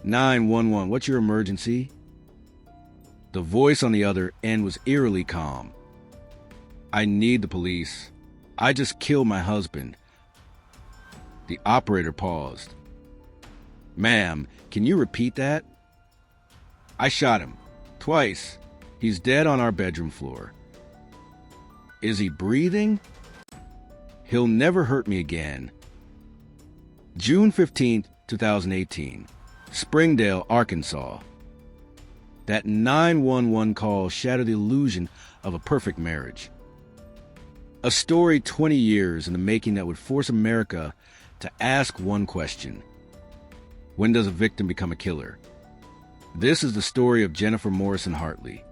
911, what's your emergency? The voice on the other end was eerily calm. I need the police. I just killed my husband. The operator paused. Ma'am, can you repeat that? I shot him. Twice. He's dead on our bedroom floor. Is he breathing? He'll never hurt me again. June 15, 2018. Springdale, Arkansas. That 911 call shattered the illusion of a perfect marriage. A story 20 years in the making that would force America to ask one question. When does a victim become a killer? This is the story of Jennifer Morrison Hartley.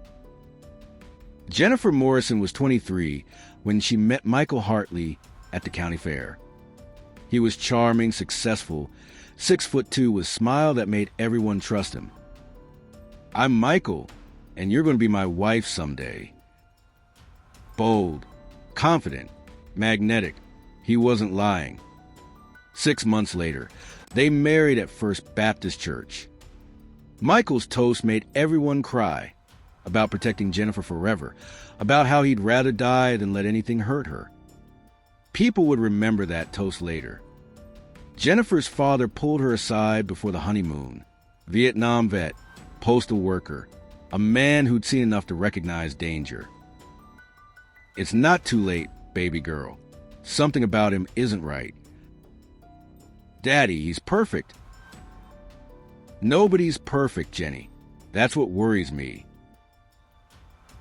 Jennifer Morrison was 23 when she met Michael Hartley at the county fair. He was charming, successful, 6'2", with a smile that made everyone trust him. I'm Michael, and you're going to be my wife someday. Bold, confident, magnetic. He wasn't lying. 6 months later, they married at First Baptist Church. Michael's toast made everyone cry about protecting Jennifer forever, about how he'd rather die than let anything hurt her. People would remember that toast later. Jennifer's father pulled her aside before the honeymoon. Vietnam vet, postal worker, a man who'd seen enough to recognize danger. It's not too late, baby girl. Something about him isn't right. Daddy, he's perfect. Nobody's perfect, Jenny. That's what worries me.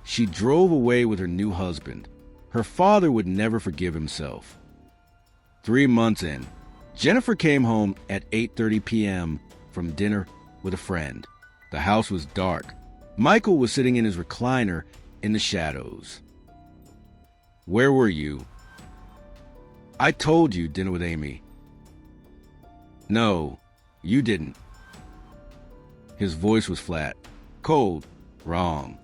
She drove away with her new husband. Her father would never forgive himself. 3 months in, Jennifer came home at 8:30 p.m. from dinner with a friend. The house was dark. Michael was sitting in his recliner in the shadows. Where were you? I told you, dinner with Amy. No, you didn't. His voice was flat, cold, wrong.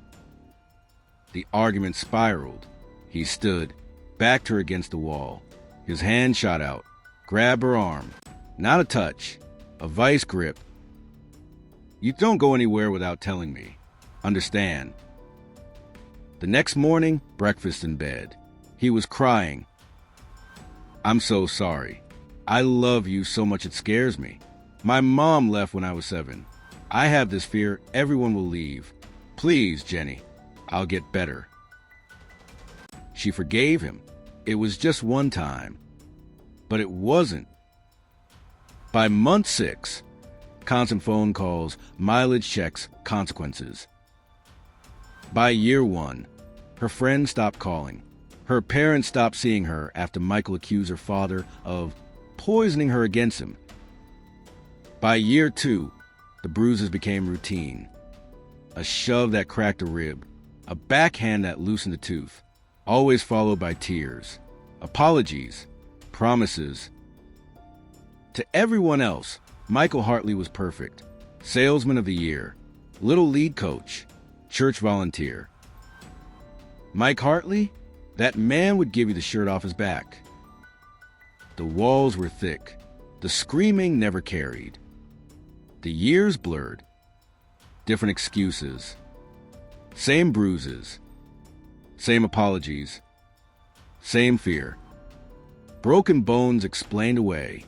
The argument spiraled. He stood, backed her against the wall. His hand shot out, grabbed her arm. Not a touch, a vice grip. You don't go anywhere without telling me. Understand? The next morning, breakfast in bed. He was crying. I'm so sorry. I love you so much it scares me. My mom left when I was 7. I have this fear everyone will leave. Please, Jenny, I'll get better. She forgave him. It was just one time. But it wasn't. By month 6, constant phone calls, mileage checks, consequences. By year 1, her friends stopped calling. Her parents stopped seeing her after Michael accused her father of poisoning her against him. By year 2, the bruises became routine. A shove that cracked a rib, a backhand that loosened a tooth, always followed by tears, apologies, promises. To everyone else, Michael Hartley was perfect. Salesman of the year, little lead coach, church volunteer. Mike Hartley? That man would give you the shirt off his back. The walls were thick. The screaming never carried. The years blurred. Different excuses. Same bruises. Same apologies. Same fear. Broken bones explained away.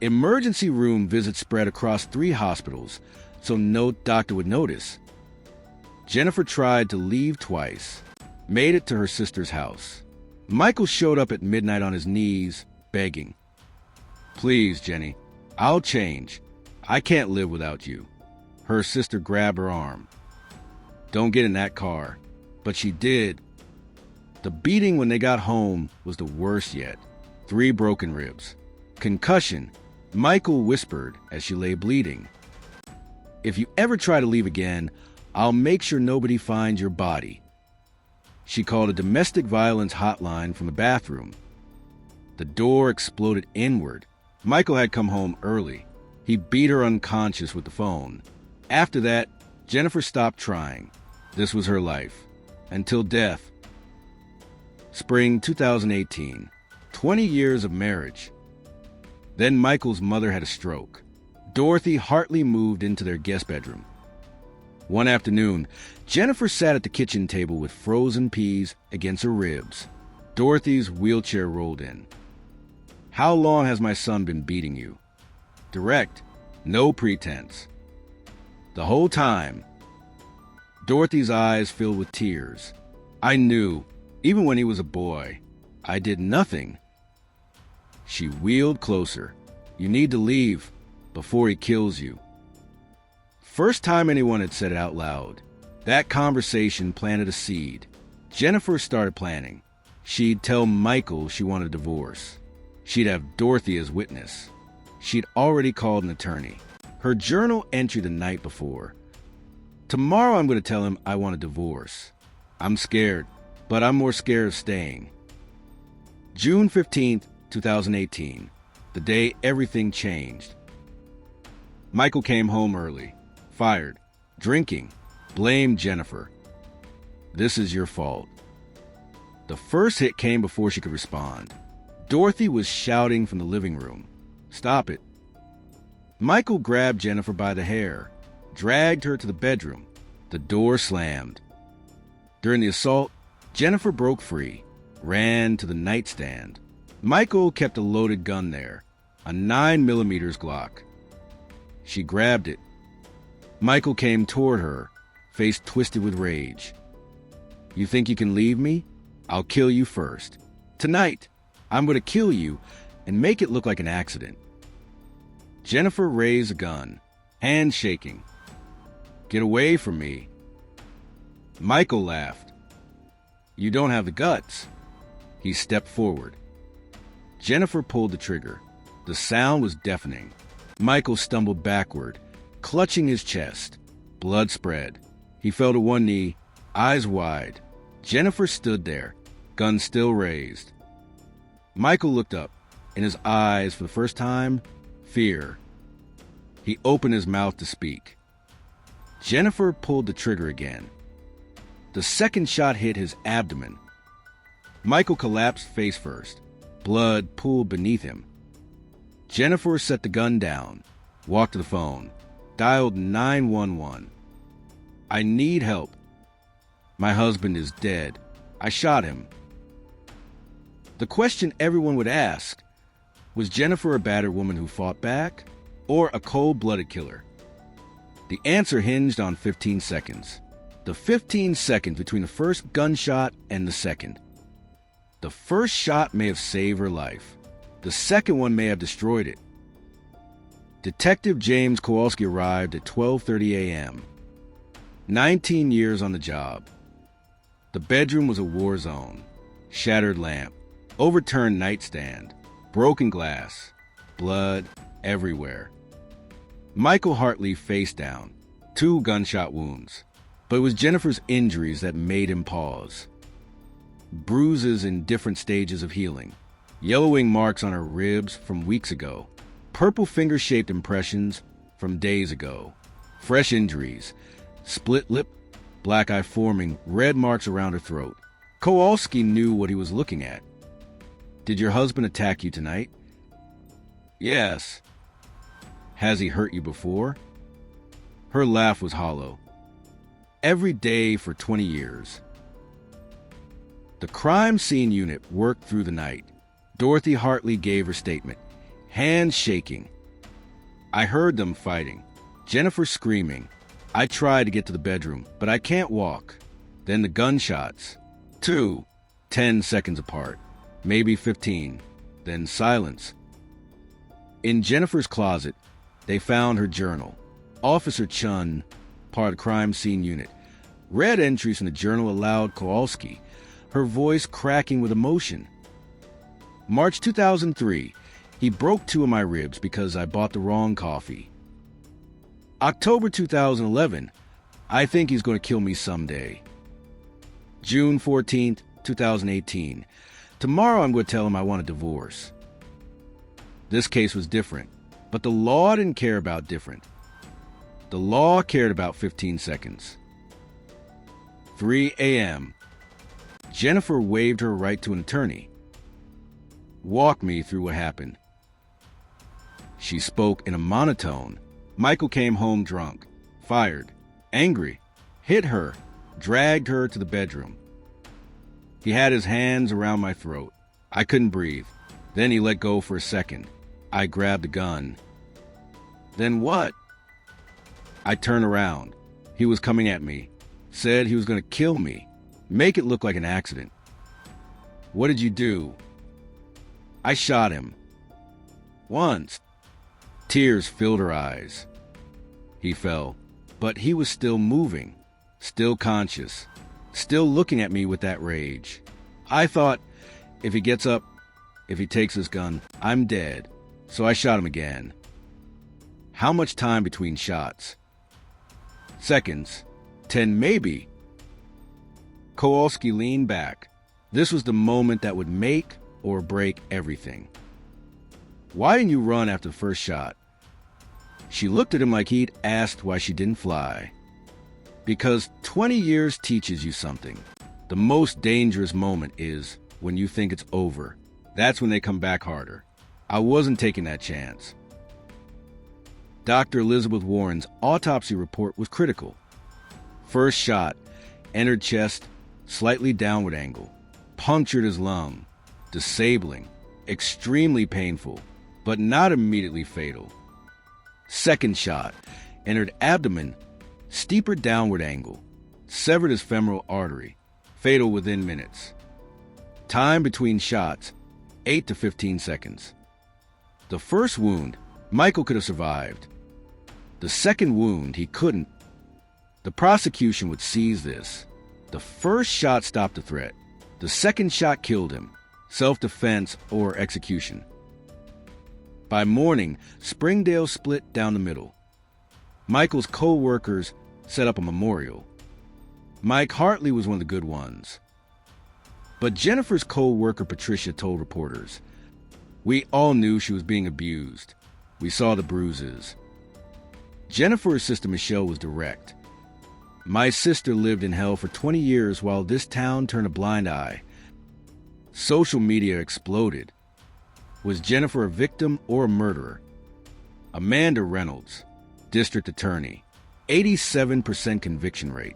Emergency room visits spread across 3 hospitals, so no doctor would notice. Jennifer tried to leave twice. Made it to her sister's house. Michael showed up at midnight on his knees, begging. Please, Jenny, I'll change. I can't live without you. Her sister grabbed her arm. Don't get in that car. But she did. The beating when they got home was the worst yet. 3 broken ribs. Concussion, Michael whispered as she lay bleeding. If you ever try to leave again, I'll make sure nobody finds your body. She called a domestic violence hotline from the bathroom. The door exploded inward. Michael had come home early. He beat her unconscious with the phone. After that, Jennifer stopped trying. This was her life. Until death. Spring 2018. 20 years of marriage. Then Michael's mother had a stroke. Dorothy Hartley moved into their guest bedroom. One afternoon, Jennifer sat at the kitchen table with frozen peas against her ribs. Dorothy's wheelchair rolled in. "How long has my son been beating you?" Direct, no pretense. "The whole time." Dorothy's eyes filled with tears. "I knew, even when he was a boy. I did nothing." She wheeled closer. "You need to leave before he kills you." First time anyone had said it out loud. That conversation planted a seed. Jennifer started planning. She'd tell Michael she wanted a divorce. She'd have Dorothy as witness. She'd already called an attorney. Her journal entry the night before. "Tomorrow I'm going to tell him I want a divorce. I'm scared, but I'm more scared of staying." June 15th, 2018, the day everything changed. Michael came home early, fired, drinking, blamed Jennifer. "This is your fault." The first hit came before she could respond. Dorothy was shouting from the living room, "Stop it." Michael grabbed Jennifer by the hair, dragged her to the bedroom. The door slammed. During the assault, Jennifer broke free, ran to the nightstand. Michael kept a loaded gun there, a 9mm Glock. She grabbed it. Michael came toward her, face twisted with rage. "You think you can leave me? I'll kill you first. Tonight, I'm going to kill you and make it look like an accident." Jennifer raised a gun, hands shaking. "Get away from me." Michael laughed. "You don't have the guts." He stepped forward. Jennifer pulled the trigger. The sound was deafening. Michael stumbled backward, clutching his chest. Blood spread. He fell to one knee, eyes wide. Jennifer stood there, gun still raised. Michael looked up. In his eyes, for the first time, fear. He opened his mouth to speak. Jennifer pulled the trigger again. The second shot hit his abdomen. Michael collapsed face first. Blood pooled beneath him. Jennifer set the gun down, walked to the phone, dialed 911. "I need help. My husband is dead. I shot him." The question everyone would ask, was Jennifer a battered woman who fought back, or a cold-blooded killer? The answer hinged on 15 seconds. The 15 seconds between the first gunshot and the second. The first shot may have saved her life. The second one may have destroyed it. Detective James Kowalski arrived at 12:30 a.m. 19 years on the job. The bedroom was a war zone. Shattered lamp, overturned nightstand, broken glass, blood everywhere. Michael Hartley face down, 2 gunshot wounds. But it was Jennifer's injuries that made him pause. Bruises in different stages of healing. Yellowing marks on her ribs from weeks ago. Purple finger-shaped impressions from days ago. Fresh injuries. Split lip, black eye forming, red marks around her throat. Kowalski knew what he was looking at. "Did your husband attack you tonight?" "Yes." "Has he hurt you before?" Her laugh was hollow. "Every day for 20 years. The crime scene unit worked through the night. Dorothy Hartley gave her statement, hands shaking. "I heard them fighting. Jennifer screaming. I tried to get to the bedroom, but I can't walk. Then the gunshots. 2, 10 seconds apart. Maybe 15. Then silence." In Jennifer's closet, they found her journal. Officer Chun, part of the crime scene unit, read entries from the journal aloud Kowalski, her voice cracking with emotion. "March 2003, he broke 2 of my ribs because I bought the wrong coffee. October 2011, I think he's going to kill me someday. June 14th, 2018, tomorrow I'm going to tell him I want a divorce." This case was different, but the law didn't care about different. The law cared about 15 seconds. 3 a.m. Jennifer waived her right to an attorney. "Walk me through what happened." She spoke in a monotone, Michael came home drunk, fired, angry, hit her, dragged her to the bedroom. He had his hands around my throat. I couldn't breathe. Then he let go for a second. I grabbed the gun. Then what? I turned around. He was coming at me. Said he was going to kill me. Make it look like an accident. What did you do? I shot him. Once. Tears filled her eyes. He fell, but he was still moving, still conscious, still looking at me with that rage. I thought, if he gets up, if he takes his gun, I'm dead. So I shot him again. How much time between shots? Seconds. 10 maybe. Kowalski leaned back. This was the moment that would make or break everything. Why didn't you run after the first shot? She looked at him like he'd asked why she didn't fly. Because 20 years teaches you something. The most dangerous moment is when you think it's over. That's when they come back harder. I wasn't taking that chance. Dr. Elizabeth Warren's autopsy report was critical. First shot, entered chest, slightly downward angle, punctured his lung, disabling, extremely painful, but not immediately fatal. Second shot, entered abdomen, steeper downward angle, severed his femoral artery, fatal within minutes. Time between shots, 8 to 15 seconds. The first wound, Michael could have survived. The second wound, he couldn't. The prosecution would seize this. The first shot stopped the threat. The second shot killed him. Self-defense or execution. By morning, Springdale split down the middle. Michael's co-workers set up a memorial. Mike Hartley was one of the good ones. But Jennifer's co-worker Patricia told reporters, "We all knew she was being abused. We saw the bruises." Jennifer's sister Michelle was direct. "My sister lived in hell for 20 years while this town turned a blind eye." Social media exploded. Was Jennifer a victim or a murderer? Amanda Reynolds, district attorney, 87% conviction rate.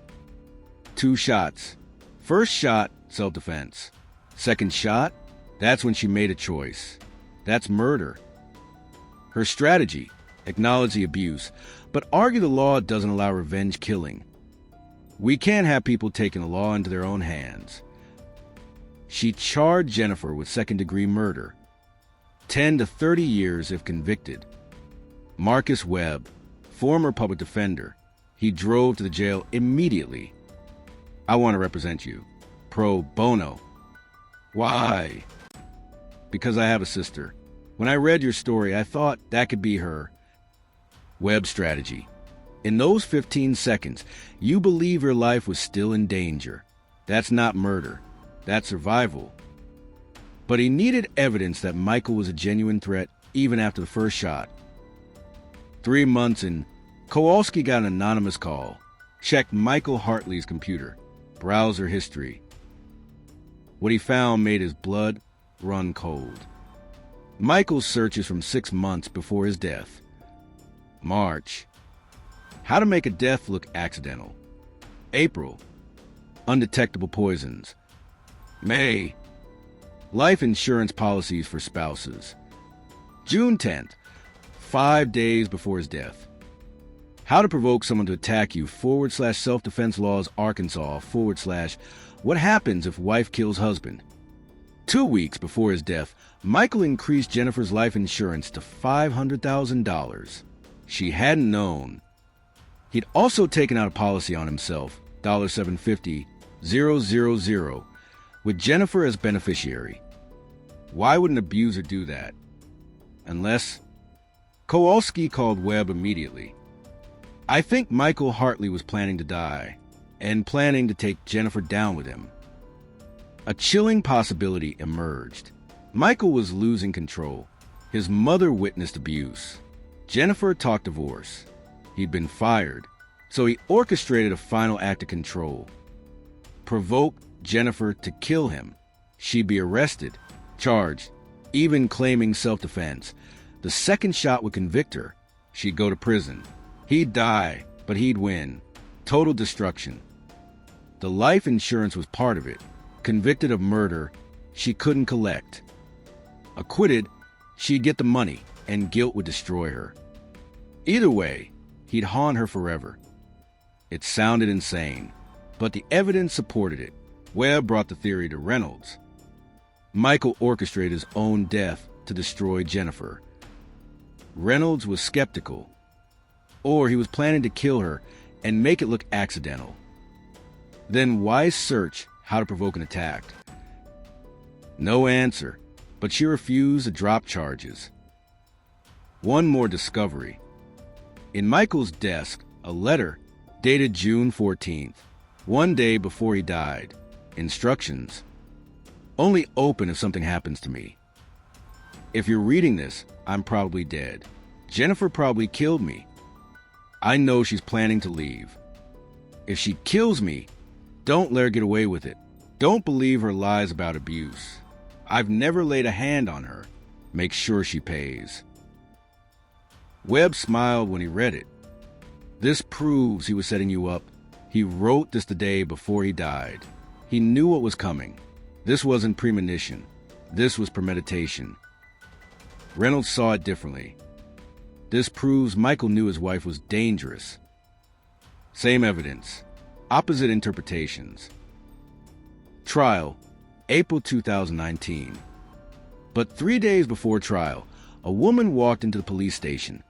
2 shots. First shot, self-defense. Second shot, that's when she made a choice. That's murder. Her strategy, acknowledge the abuse, but argue the law doesn't allow revenge killing. We can't have people taking the law into their own hands. She charged Jennifer with second-degree murder. 10 to 30 years if convicted. Marcus Webb, former public defender, he drove to the jail immediately. "I want to represent you. Pro bono." "Why?" "Because I have a sister. When I read your story, I thought that could be her." Webb's strategy. In those 15 seconds, you believe your life was still in danger. That's not murder. That's survival. But he needed evidence that Michael was a genuine threat even after the first shot. 3 months in, Kowalski got an anonymous call. Checked Michael Hartley's computer. Browser history. What he found made his blood run cold. Michael's searches from 6 months before his death. March. How to make a death look accidental. April. Undetectable poisons. May. Life insurance policies for spouses. June 10th, 5 days before his death. How to provoke someone to attack you /self-defense laws Arkansas /what happens if wife kills husband. 2 weeks before his death, Michael increased Jennifer's life insurance to $500,000. She hadn't known. He'd also taken out a policy on himself, $750,000, with Jennifer as beneficiary. Why would an abuser do that? Unless... Kowalski called Webb immediately. "I think Michael Hartley was planning to die, and planning to take Jennifer down with him." A chilling possibility emerged. Michael was losing control. His mother witnessed abuse. Jennifer talked divorce. He'd been fired, so he orchestrated a final act of control. Provoke Jennifer to kill him. She'd be arrested, charged, even claiming self-defense. The second shot would convict her. She'd go to prison. He'd die, but he'd win. Total destruction. The life insurance was part of it. Convicted of murder, she couldn't collect. Acquitted, she'd get the money, and guilt would destroy her. Either way, he'd haunt her forever. It sounded insane, but the evidence supported it. Webb brought the theory to Reynolds. Michael orchestrated his own death to destroy Jennifer. Reynolds was skeptical, or he was planning to kill her and make it look accidental. Then why search how to provoke an attack? No answer, but she refused to drop charges. One more discovery. In Michael's desk, a letter dated June 14th, one day before he died. Instructions: only open if something happens to me. If you're reading this, I'm probably dead. Jennifer probably killed me. I know she's planning to leave. If she kills me, don't let her get away with it. Don't believe her lies about abuse. I've never laid a hand on her. Make sure she pays. Webb smiled when he read it. This proves he was setting you up. He wrote this the day before he died. He knew what was coming. This wasn't premonition. This was premeditation. Reynolds saw it differently. This proves Michael knew his wife was dangerous. Same evidence. Opposite interpretations. Trial, April 2019. But 3 days before trial, a woman walked into the police station.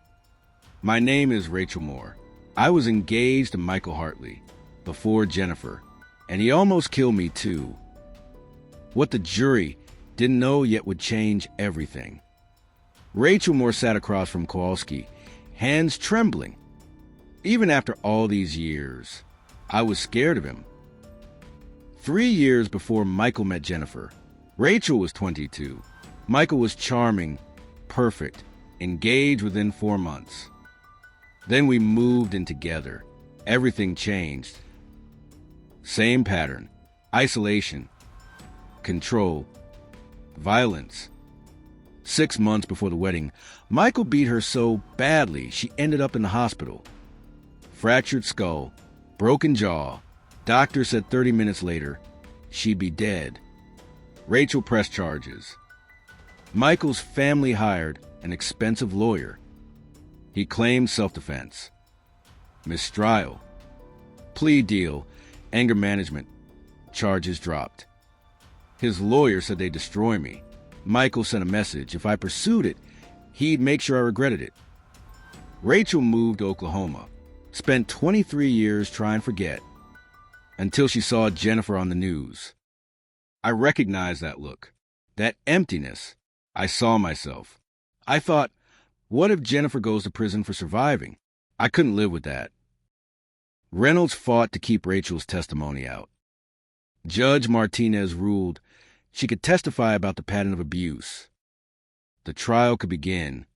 My name is Rachel Moore. I was engaged to Michael Hartley before Jennifer, and he almost killed me too. What the jury didn't know yet would change everything. Rachel Moore sat across from Kowalski, hands trembling. Even after all these years, I was scared of him. 3 years before Michael met Jennifer, Rachel was 22. Michael was charming, perfect, engaged within 4 months. Then we moved in together. Everything changed. Same pattern: isolation, control, violence. 6 months before the wedding, Michael beat her so badly she ended up in the hospital. Fractured skull, broken jaw. Doctor said 30 minutes later, she'd be dead. Rachel pressed charges. Michael's family hired an expensive lawyer. He claimed self-defense. Mistrial. Plea deal, anger management. Charges dropped. His lawyer said they'd destroy me. Michael sent a message. If I pursued it, he'd make sure I regretted it. Rachel moved to Oklahoma. Spent 23 years trying to forget, until she saw Jennifer on the news. I recognized that look, that emptiness. I saw myself. I thought, what if Jennifer goes to prison for surviving? I couldn't live with that. Reynolds fought to keep Rachel's testimony out. Judge Martinez ruled she could testify about the pattern of abuse. The trial could begin.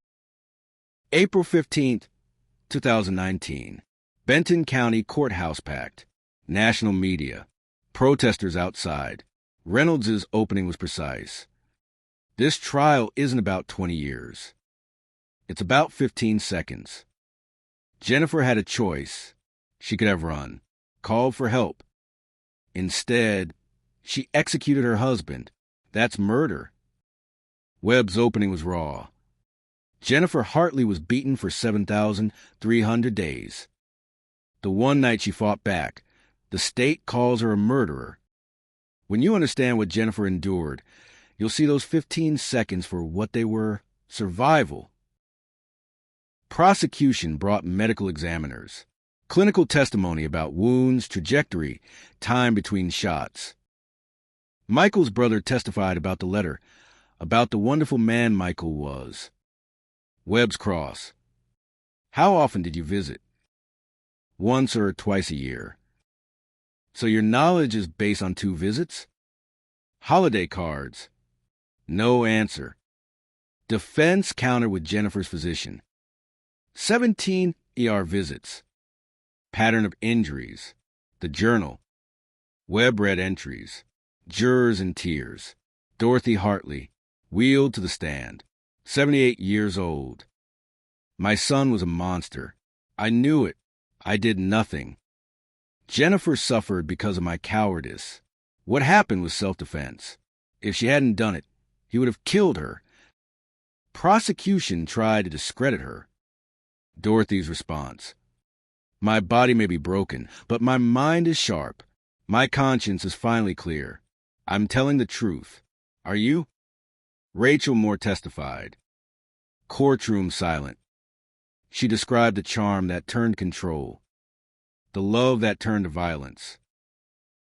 April 15th, 2019. Benton County Courthouse packed. National media. Protesters outside. Reynolds' opening was precise. This trial isn't about 20 years. It's about 15 seconds. Jennifer had a choice. She could have run, called for help. Instead, she executed her husband. That's murder. Webb's opening was raw. Jennifer Hartley was beaten for 7,300 days. The one night she fought back, the state calls her a murderer. When you understand what Jennifer endured, you'll see those 15 seconds for what they were: survival. Prosecution brought medical examiners. Clinical testimony about wounds, trajectory, time between shots. Michael's brother testified about the letter, about the wonderful man Michael was. Webb's cross. How often did you visit? Once or twice a year. So your knowledge is based on 2 visits? Holiday cards. No answer. Defense countered with Jennifer's physician. 17 ER visits. Pattern of injuries. The journal. Webb read entries. Jurors in tears. Dorothy Hartley, wheeled to the stand. 78 years old. My son was a monster. I knew it. I did nothing. Jennifer suffered because of my cowardice. What happened was self-defense. If she hadn't done it, he would have killed her. Prosecution tried to discredit her. Dorothy's response: my body may be broken, but my mind is sharp. My conscience is finally clear. I'm telling the truth. Are you? Rachel Moore testified. Courtroom silent. She described the charm that turned control, the love that turned to violence.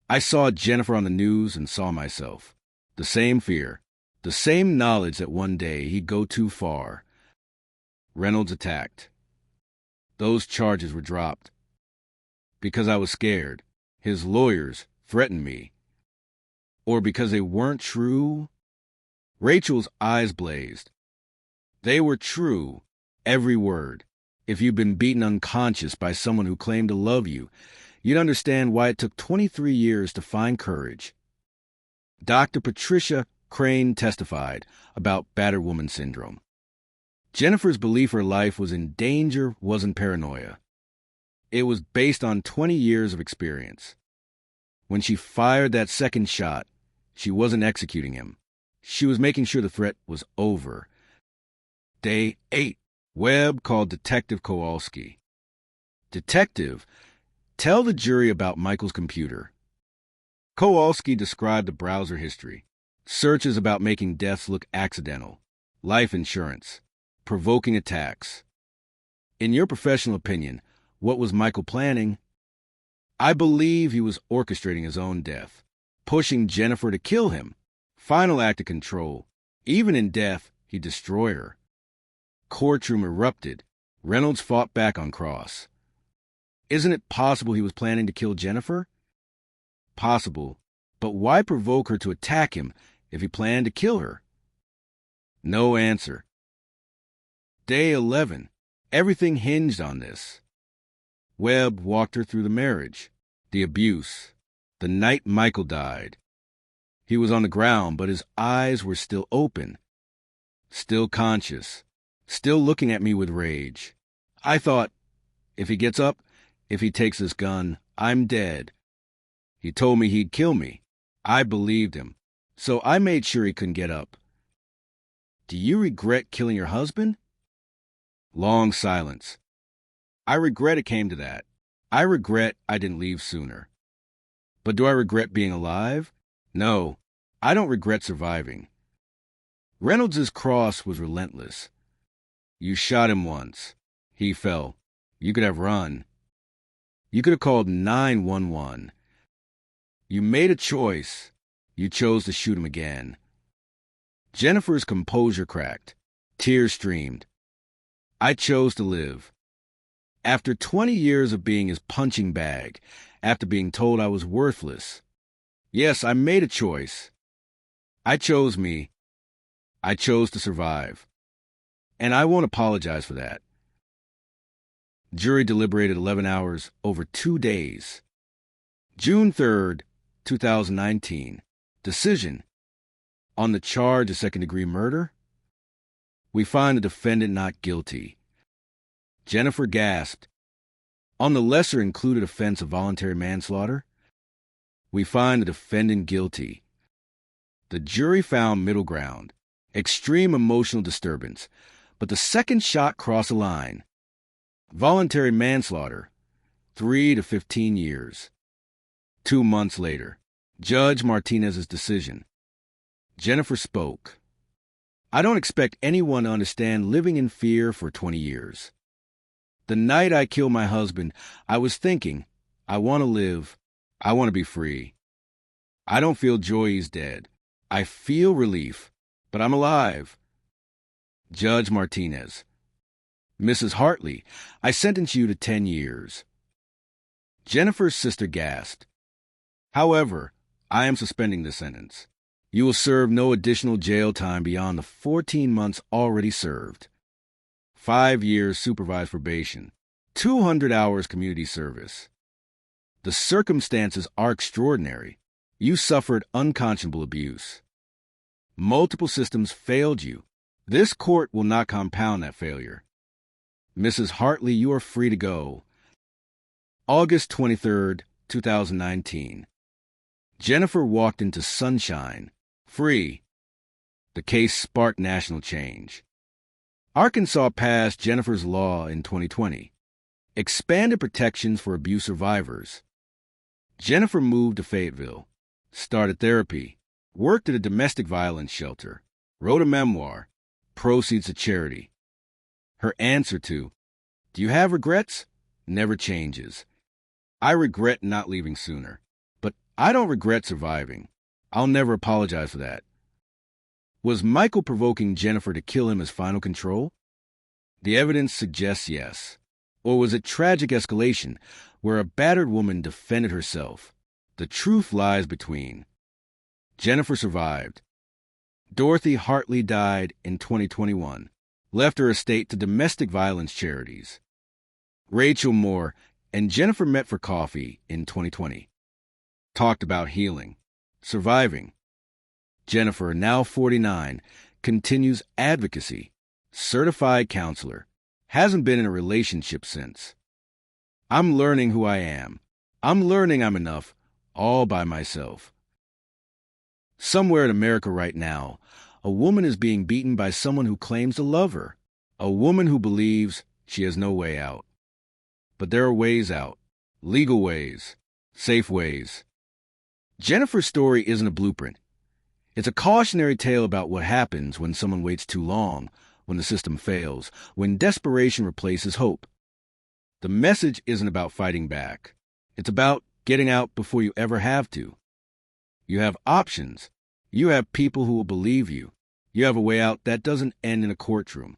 I saw Jennifer on the news and saw myself. The same fear, the same knowledge that one day he'd go too far. Reynolds attacked. Those charges were dropped. Because I was scared. His lawyers threatened me. Or because they weren't true? Rachel's eyes blazed. They were true, every word. If you'd been beaten unconscious by someone who claimed to love you, you'd understand why it took 23 years to find courage. Dr. Patricia Crane testified about battered woman syndrome. Jennifer's belief her life was in danger wasn't paranoia. It was based on 20 years of experience. When she fired that second shot, she wasn't executing him. She was making sure the threat was over. Day 8. Webb called Detective Kowalski. Detective, tell the jury about Michael's computer. Kowalski described the browser history. Searches about making deaths look accidental. Life insurance. Provoking attacks. In your professional opinion, what was Michael planning? I believe he was orchestrating his own death, pushing Jennifer to kill him. Final act of control. Even in death, he'd destroy her. Courtroom erupted. Reynolds fought back on Cross. Isn't it possible he was planning to kill Jennifer? Possible, but why provoke her to attack him if he planned to kill her? No answer. Day 11. Everything hinged on this. Webb walked her through the marriage, the abuse, the night Michael died. He was on the ground, but his eyes were still open, still conscious, still looking at me with rage. I thought, if he gets up, if he takes this gun, I'm dead. He told me he'd kill me. I believed him, so I made sure he couldn't get up. Do you regret killing your husband? Long silence. I regret it came to that. I regret I didn't leave sooner. But do I regret being alive? No, I don't regret surviving. Reynolds's cross was relentless. You shot him once. He fell. You could have run. You could have called 911. You made a choice. You chose to shoot him again. Jennifer's composure cracked. Tears streamed. I chose to live. After 20 years of being his punching bag, after being told I was worthless. Yes, I made a choice. I chose me. I chose to survive. And I won't apologize for that. Jury deliberated 11 hours over 2 days. June 3rd, 2019. Decision. On the charge of second-degree murder, we find the defendant not guilty. Jennifer gasped. On the lesser-included offense of voluntary manslaughter, we find the defendant guilty. The jury found middle ground, extreme emotional disturbance, but the second shot crossed a line. Voluntary manslaughter, 3 to 15 years. 2 months later, Judge Martinez's decision. Jennifer spoke. I don't expect anyone to understand living in fear for 20 years. The night I killed my husband, I was thinking, I want to live. I want to be free. I don't feel joy he's dead. I feel relief, but I'm alive. Judge Martinez. Mrs. Hartley, I sentence you to 10 years. Jennifer's sister gasped. However, I am suspending the sentence. You will serve no additional jail time beyond the 14 months already served. 5 years supervised probation. 200 hours community service. The circumstances are extraordinary. You suffered unconscionable abuse. Multiple systems failed you. This court will not compound that failure. Mrs. Hartley, you are free to go. August 23rd, 2019. Jennifer walked into sunshine, free. The case sparked national change. Arkansas passed Jennifer's Law in 2020, expanded protections for abuse survivors. Jennifer moved to Fayetteville, started therapy, worked at a domestic violence shelter, wrote a memoir, proceeds to charity. Her answer to, "Do you have regrets?" never changes. I regret not leaving sooner, but I don't regret surviving. I'll never apologize for that. Was Michael provoking Jennifer to kill him as final control? The evidence suggests yes. Or was it tragic escalation, where a battered woman defended herself? The truth lies between. Jennifer survived. Dorothy Hartley died in 2021, left her estate to domestic violence charities. Rachel Moore and Jennifer met for coffee in 2020. Talked about healing, surviving. Jennifer, now 49, continues advocacy, certified counselor, hasn't been in a relationship since. I'm learning who I am. I'm learning I'm enough, all by myself. Somewhere in America right now, a woman is being beaten by someone who claims to love her, a woman who believes she has no way out. But there are ways out, legal ways, safe ways. Jennifer's story isn't a blueprint. It's a cautionary tale about what happens when someone waits too long, when the system fails, when desperation replaces hope. The message isn't about fighting back. It's about getting out before you ever have to. You have options. You have people who will believe you. You have a way out that doesn't end in a courtroom.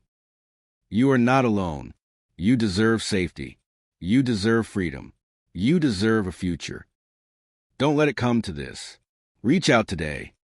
You are not alone. You deserve safety. You deserve freedom. You deserve a future. Don't let it come to this. Reach out today.